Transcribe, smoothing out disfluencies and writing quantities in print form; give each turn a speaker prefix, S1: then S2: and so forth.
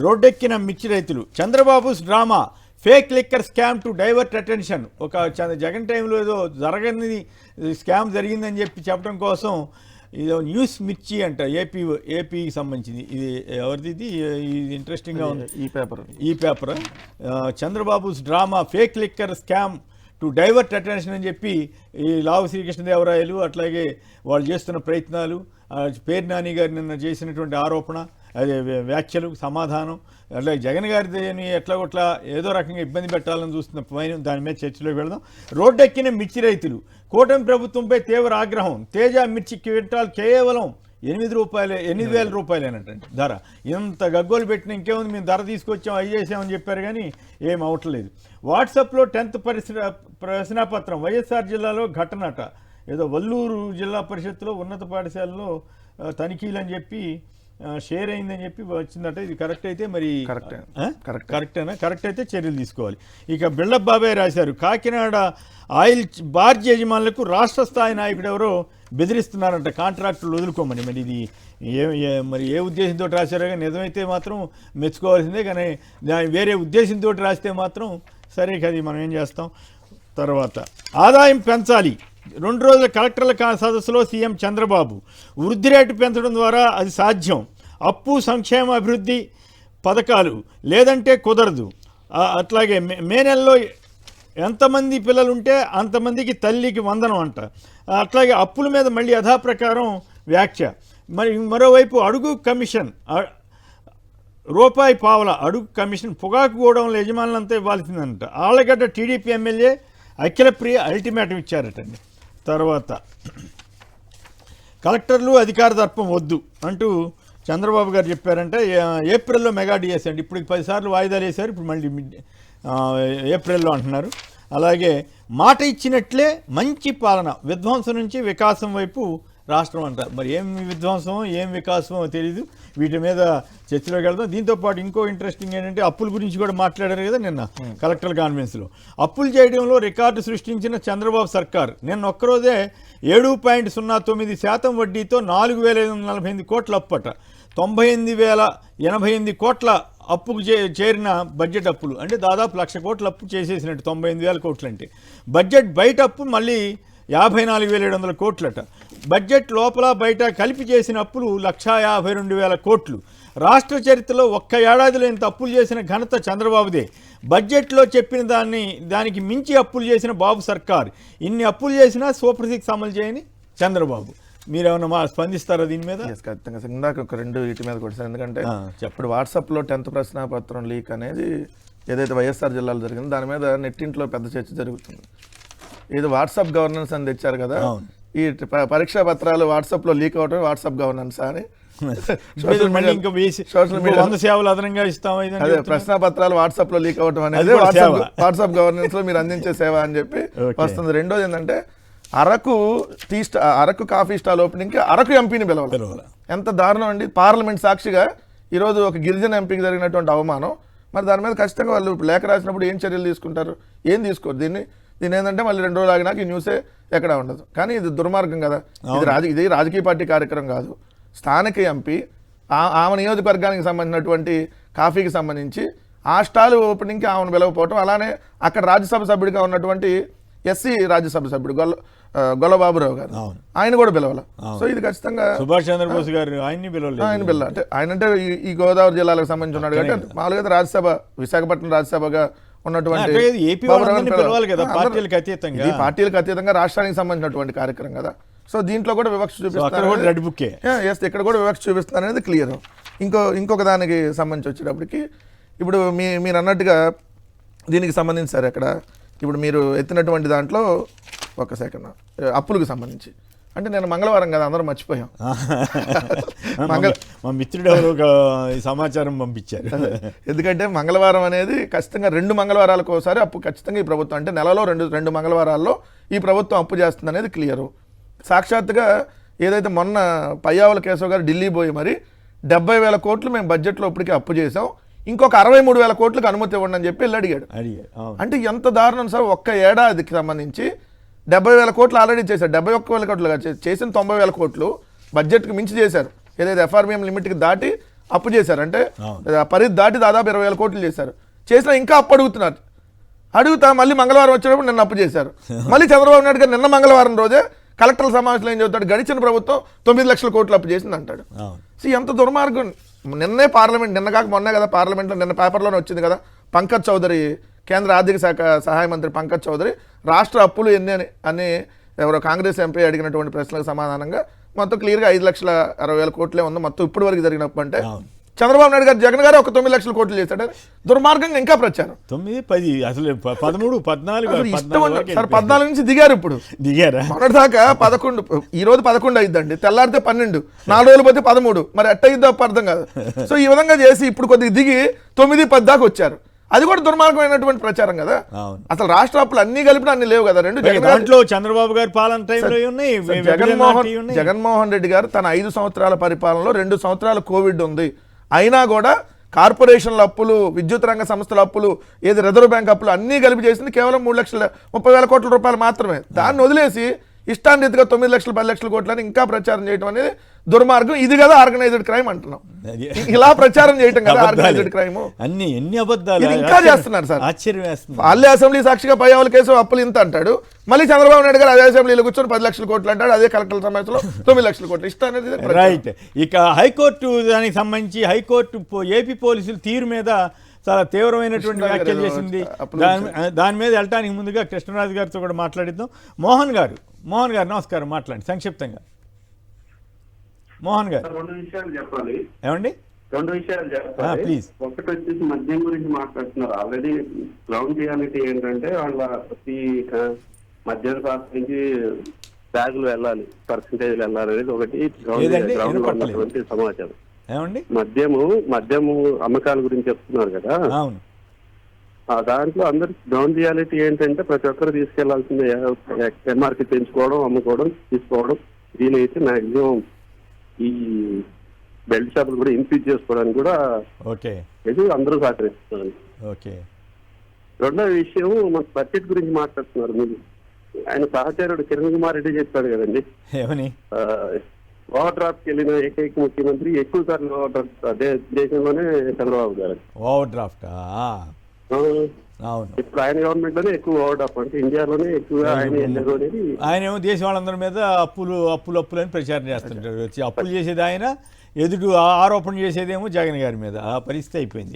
S1: రోడ్డెక్కిన మిర్చి రైతులు. Chandrababu's drama fake liquor scam to divert attention. ఒక జగన్ టైంలో ఏదో జరగని స్కామ్ జరిగిందని చెప్పడం కోసం ఇది న్యూస్ మిర్చి అంట, ఏపీకి సంబంధించింది. ఇది ఎవరిది? ఇది ఇంట్రెస్టింగ్గా ఉంది. ఈ paper Chandrababu's drama fake liquor scam to divert attention అని చెప్పి ఈ లావు శ్రీకృష్ణదేవరాయలు అట్లాగే వాళ్ళు చేస్తున్న ప్రయత్నాలు, పేరు నాని గారు నిన్న చేసినటువంటి ఆరోపణ, అదే వ్యాఖ్యలు, సమాధానం, అట్లాగే జగన్ గారిని ఎట్లా ఏదో రకంగా ఇబ్బంది పెట్టాలని చూస్తున్న పైన దాని మీద చర్చలోకి వెళదాం. రోడ్డెక్కిన మిర్చి రైతులు. కూటమి ప్రభుత్వంపై తీవ్ర ఆగ్రహం. తేజ మిర్చి క్వింటాల్ కేవలం 8,000 రూపాయలేనంటండి ధర. ఇంత గగ్గోలు పెట్టిన ఇంకేముంది, మేము ధర తీసుకొచ్చాం అవి చేసామని చెప్పారు కానీ ఏం అవట్లేదు. వాట్సాప్లో 10th ప్రశ్నాపత్రం. వైఎస్ఆర్ జిల్లాలో ఘటనట. ఏదో వల్లూరు జిల్లా పరిషత్తులో ఉన్నత పాఠశాలలో తనిఖీలు అని చెప్పి షేర్ అయిందని చెప్పి వచ్చిందట. ఇది కరెక్ట్ అయితే మరి కరెక్టేనా? కరెక్ట్ అయితే చర్యలు తీసుకోవాలి. ఇక బిళ్ళప్ బాబాయ్ రాశారు, కాకినాడ ఆయిల్ బార్జ్ యజమానులకు రాష్ట్ర స్థాయి నాయకుడు ఎవరో బెదిరిస్తున్నారంట కాంట్రాక్టులు వదులుకోమని. మరి ఇది మరి ఏ ఉద్దేశంతో రాశారో కానీ నిజమైతే మాత్రం మెచ్చుకోవాల్సిందే, కానీ వేరే ఉద్దేశంతో రాస్తే మాత్రం సరే కదా, మనం ఏం చేస్తాం. తర్వాత ఆదాయం పెంచాలి. 2 రోజుల కలెక్టర్ల సదస్సులో సీఎం చంద్రబాబు. వృద్ధి రేటు పెంచడం ద్వారా అది సాధ్యం. అప్పు, సంక్షేమ, అభివృద్ధి పథకాలు లేదంటే కుదరదు. అట్లాగే మే నెలలో ఎంతమంది పిల్లలు ఉంటే అంతమందికి తల్లికి వందనం అంట. అట్లాగే అప్పుల మీద మళ్ళీ యథాప్రకారం వ్యాఖ్య. మరి మరోవైపు అడుగు కమిషన్ రూపాయి పావల అడుగు కమిషన్ పొగాకు గోడౌన్ల యజమానులంతా ఇవ్వాల్సిందంట. Allagadda TDP MLA Akhilapriya ultimatum ఇచ్చారటండి. తర్వాత కలెక్టర్లు అధికార దర్పం వద్దు అంటూ చంద్రబాబు గారు చెప్పారంటే. ఏప్రిల్లో మెగా డిఎస్ అండి, ఇప్పుడు 10 సార్లు వాయిదాలు వేశారు, ఇప్పుడు మళ్ళీ ఏప్రిల్లో అంటున్నారు. అలాగే మాట ఇచ్చినట్లే మంచి పాలన, విధ్వంసం నుంచి వికాసం వైపు రాష్ట్రం అంటారు. మరి ఏం విధ్వంసమో ఏం వికాసమో తెలియదు. వీటి మీద చర్చలోకి వెళ్దాం. దీంతోపాటు ఇంకో ఇంట్రెస్టింగ్ ఏంటంటే అప్పుల గురించి కూడా మాట్లాడారు కదా నిన్న కలెక్టర్ కాన్ఫరెన్స్లో. అప్పులు చేయడంలో రికార్డు సృష్టించిన చంద్రబాబు సర్కార్ నిన్న ఒక్కరోజే 7.09% వడ్డీతో 4,548 కోట్ల అప్పట. 98,088 కోట్ల అప్పుకు చేరిన బడ్జెట్ అప్పులు అంటే దాదాపు 1,00,000 కోట్ల అప్పు చేసేసినట్టు. 98,000 కోట్లు అంటే బడ్జెట్ బయట అప్పు మళ్ళీ 54,700 కోట్లట. బడ్జెట్ లోపల బయట కలిపి చేసిన అప్పులు 1,52,000 కోట్లు. రాష్ట్ర చరిత్రలో ఒక్క ఏడాదిలో ఇంత అప్పులు చేసిన ఘనత చంద్రబాబుదే. బడ్జెట్లో చెప్పిన దానికి మించి అప్పులు చేసిన బాబు సర్కార్. ఇన్ని అప్పులు చేసినా సూపర్ 6 అమలు చేయని చంద్రబాబు. మీరేమన్నా స్పందిస్తారా దీని మీద?
S2: ఖచ్చితంగా ఇందాక ఒక 2 వీటి మీద కూడా, ఎందుకంటే ఇప్పుడు వాట్సాప్లో 10th ప్రశ్నాపత్రం లీక్ అనేది ఏదైతే వైఎస్ఆర్ జిల్లాలో జరిగిందో దాని మీద నెట్టింట్లో పెద్ద చర్చ జరుగుతుంది. ఇది వాట్సాప్ గవర్నెన్స్ అని తెచ్చారు కదా, ఈ పరీక్షా పత్రాలు వాట్సాప్లో లీక్ అవటం వాట్సాప్ గవర్నెన్స్ అని
S1: సోషల్ మీడియా సేవలు అదనంగా ఇస్తాం.
S2: అదే ప్రశ్నాపత్రాలు వాట్సాప్లో లీక్ అవటం అనేది వాట్సాప్ గవర్నెన్స్ లో మీరు అందించే సేవ అని చెప్పి వస్తుంది. రెండోది ఏంటంటే అరకు కాఫీ స్టాల్ ఓపెనింగ్కి అరకు ఎంపీని పిలవాలి. ఎంత దారుణం అండి. పార్లమెంట్ సాక్షిగా ఈరోజు ఒక గిరిజన ఎంపీకి జరిగినటువంటి అవమానం. మరి దాని మీద ఖచ్చితంగా వాళ్ళు లేఖ రాసినప్పుడు ఏం చర్యలు తీసుకుంటారు, ఏం తీసుకోరు. దీన్ని ఏంటంటే మళ్ళీ 2 రోజులు ఆగినాక ఈ న్యూసే ఎక్కడ ఉండదు. కానీ ఇది దుర్మార్గం కదా. ఇది రాజకీయ పార్టీ కార్యక్రమం కాదు. స్థానిక ఎంపీ ఆమె నియోజకవర్గానికి సంబంధించినటువంటి కాఫీకి సంబంధించి ఆ స్టాల్ ఓపెనింగ్కి ఆమెను పిలవకపోవటం, అలానే అక్కడ రాజ్యసభ సభ్యుడిగా ఉన్నటువంటి ఎస్సీ రాజ్యసభ సభ్యుడు గొల్లబాబురావు గారు, ఆయన కూడా పిలవాలి. సో ఇది ఖచ్చితంగా
S1: సుభాష్ చంద్రబోస్ గారు ఆయన
S2: పిల్ల అంటే ఆయన అంటే ఈ గోదావరి జిల్లాలకు సంబంధించి ఉన్నాడు కాబట్టి మామూలుగా రాజ్యసభ విశాఖపట్నం రాజ్యసభగా ఉన్నటువంటి పార్టీలకు అతీతంగా రాష్ట్రానికి సంబంధించినటువంటి కార్యక్రమం కదా. సో దీంట్లో కూడా వివక్ష చూపిస్తారు, ఇక్కడ కూడా వివక్ష చూపిస్తున్నారు అనేది క్లియర్. ఇంకొక దానికి సంబంధించి వచ్చేటప్పటికి ఇప్పుడు మీరు అన్నట్టుగా దీనికి సంబంధించి సార్ అక్కడ ఇప్పుడు మీరు ఎత్తినటువంటి దాంట్లో ఒక సెకండ్ అప్పులకు సంబంధించి అంటే నేను మంగళవారం కదా అందరూ మర్చిపోయాం.
S1: మా మిత్రుడు ఒక సమాచారం పంపించారు.
S2: ఎందుకంటే మంగళవారం అనేది ఖచ్చితంగా 2 మంగళవారాలకు ఒకసారి అప్పు ఖచ్చితంగా ఈ ప్రభుత్వం అంటే నెలలో 2 మంగళవారాల్లో ఈ ప్రభుత్వం అప్పు చేస్తుంది అనేది క్లియరు. సాక్షాత్తుగా ఏదైతే మొన్న పయ్యావుల కేశవ్ గారు ఢిల్లీ పోయి మరి 70,000 కోట్లు మేము బడ్జెట్లో ఇప్పటికే అప్పు చేసాం, ఇంకొక 63,000 కోట్లకు అనుమతి ఇవ్వండి అని చెప్పి వెళ్ళి అడిగాడు. అంటే ఎంత దారుణం సార్. ఒక్క ఏడాదికి సంబంధించి 70,000 కోట్లు ఆల్రెడీ చేశారు. 71,000 కోట్లు చేసిన 90,000 కోట్లు బడ్జెట్కి మించి చేశారు. ఏదైతే ఎఫ్ఆర్బిఎం లిమిట్కి దాటి అప్పు చేశారు. అంటే
S1: అవును.
S2: పరిధి దాటి దాదాపు 20,000 కోట్లు చేశారు. చేసినా ఇంకా అప్పు అడుగుతున్నారు. అడుగుతా మళ్ళీ మంగళవారం వచ్చేటప్పుడు నిన్న అప్పు చేశారు. మళ్ళీ చంద్రబాబు నాయుడు గారు నిన్న మంగళవారం రోజే కలెక్టర్ల సమావేశంలో ఏం చెబుతాడు, గడిచిన ప్రభుత్వం 9 లక్షల కోట్లు అప్పు చేసింది అంటాడు. ఎంత దుర్మార్గం. నిన్నే పార్లమెంట్, నిన్న కాక మొన్నే కదా పార్లమెంట్లో, నిన్న పేపర్లోనే వచ్చింది కదా, పంకజ్ చౌదరి, కేంద్ర ఆర్థిక శాఖ సహాయ మంత్రి పంకజ్ చౌదరి రాష్ట్ర అప్పులు ఎన్ని అని ఎవరో కాంగ్రెస్ ఎంపీ అడిగినటువంటి ప్రశ్నలకు సమాధానంగా మొత్తం క్లియర్గా 5,60,000 కోట్లే ఉంది మొత్తం ఇప్పటి వరకు జరిగినప్పుడు. అంటే చంద్రబాబు నాయుడు గారు, జగన్ గారు ఒక 9 లక్షల కోట్లు చేశాడు. దుర్మార్గంగా ఇంకా ప్రచారం.
S1: 9, 10 అసలు 13, 14
S2: సార్ 14 నుంచి దిగారు. ఇప్పుడు
S1: దిగారా?
S2: మొన్నటిదాకా 11, ఈ రోజు 11 అయిద్దండి, తెల్లారితే 12, 4 రోజులు పోతే 13, మరి ఎట్ట అయ్యిద్దో అర్థం కాదు. సో ఈ విధంగా చేసి ఇప్పుడు కొద్దిగా దిగి 9, 10 దాకా వచ్చారు. అది కూడా దుర్మార్గమైనటువంటి ప్రచారం కదా. అసలు రాష్ట్ర అప్పులు అన్ని కలిపినా అన్ని లేవు కదా. రెండు
S1: దాంట్లో చంద్రబాబు గారి పాలన టైంలో ఉన్నాయి.
S2: జగన్మోహన్ రెడ్డి గారు తన 5 సంవత్సరాల పరిపాలనలో 2 సంవత్సరాలు కోవిడ్ ఉంది, అయినా కూడా కార్పొరేషన్ల అప్పులు, విద్యుత్ రంగ సంస్థల అప్పులు, ఏది రిజర్వ్ బ్యాంక్ అప్పులు అన్నీ కలిపి చేసింది కేవలం 3,30,000 కోట్ల రూపాయలు మాత్రమే. దాన్ని వదిలేసి ఇష్టాన్రీతిగా 9 లక్షలు 10 లక్షల కోట్లని ఇంకా ప్రచారం చేయడం అనేది దుర్మార్గం. ఇది కదా ఆర్గనైజ్డ్ క్రైమ్ అంటున్నాం. ఇలా ప్రచారం చేయటం కదా ఆర్గనైజ్డ్ క్రైమ్.
S1: ఎన్ని అబద్ధాలు
S2: ఇంకా చేస్తున్నారు సార్.
S1: ఆశ్చర్యం వేస్తుంది.
S2: వాళ్ళే అసెంబ్లీ సాక్షిగా పయ్యావుల కేసు అప్పులు ఇంత అంటాడు, మళ్ళీ చంద్రబాబు నాయుడు గారు అదే అసెంబ్లీలో కూర్చొని 10 లక్షల కోట్లు అంటాడు, అదే కలెక్టర్ సమావేశంలో 9 లక్షల కోట్లు. ఇష్టం అనేది
S1: రైట్. ఇక హైకోర్టు దానికి సంబంధించి హైకోర్టు ఏపీ పోలీసులు తీరు మీద చాలా తీవ్రమైనటువంటి వ్యాఖ్యలు చేసింది. దాని మీద వెళ్ళటానికి ముందుగా కృష్ణరాజు గారితో కూడా మాట్లాడిద్దాం. మోహన్ గారు నమస్కారం, మాట్లాడండి సంక్షిప్తంగా. మోహన్ గారు,
S3: 2 విషయాలు చెప్పాలి.
S1: ఏమండి?
S3: 2 విషయాలు చెప్పాలి.
S1: ప్లీజ్.
S3: ఒకటి వచ్చేసి మద్యం గురించి మాట్లాడుతున్నారు. ఆల్రెడీ గ్రౌండ్ రియాలిటీ ఏంటంటే వాళ్ళ ప్రతి మద్యం శాఖ నుంచి బ్యాగులు వెళ్ళాలి, పర్సంటేజ్లు వెళ్ళాలి అనేది ఒకటి గ్రౌండ్ లో ఉన్నటువంటి సమాచారం.
S1: ఏమండి?
S3: మద్యము అమ్మకాల గురించి చెప్తున్నారు కదా.
S1: అవును.
S3: దాంట్లో అందరి గ్రౌండ్ రియాలిటీ ఏంటంటే ప్రతి ఒక్కరు తీసుకెళ్లాల్సిందే ఎంఆర్పి పెంచుకోవడం, అమ్ముకోవడం, తీసుకోవడం. వీలైతే మాక్సిమం ఈ బెల్ట్ షాపులు కూడా ఇంక్రీజ్ చేసుకోవడానికి కూడా అందరూ సహకరిస్తున్నారు. రెండో విషయం, మన బడ్జెట్ గురించి మాట్లాడుతున్నారు. మీరు ఆయన సహచరుడు కిరణ్ కుమార్ రెడ్డి చెప్పాడు కదండి,
S1: ఏమని
S3: ఓవర్ డ్రాఫ్ట్ వెళ్ళిన ఏకైక ముఖ్యమంత్రి, ఎక్కువ సార్లు ఓవర్ డ్రాఫ్ట్ అదే దేశంలోనే చంద్రబాబు గారు.
S1: ఓవర్ డ్రాఫ్ట్
S3: ఇప్పుడు ఆయన గవర్నమెంట్ లోనే ఎక్కువ ఓవర్ డ్రాఫ్ట్, అంటే ఇండియాలోనే ఎక్కువ
S1: ఆయన ఏమో దేశం వాళ్ళందరి మీద అప్పులు అని ప్రచారం చేస్తుంటారు. అప్పులు చేసేది ఆయన, ఎదుటి ఆరోపణ చేసేదేమో జగన్ గారి మీద. ఆ పరిస్థితి అయిపోయింది.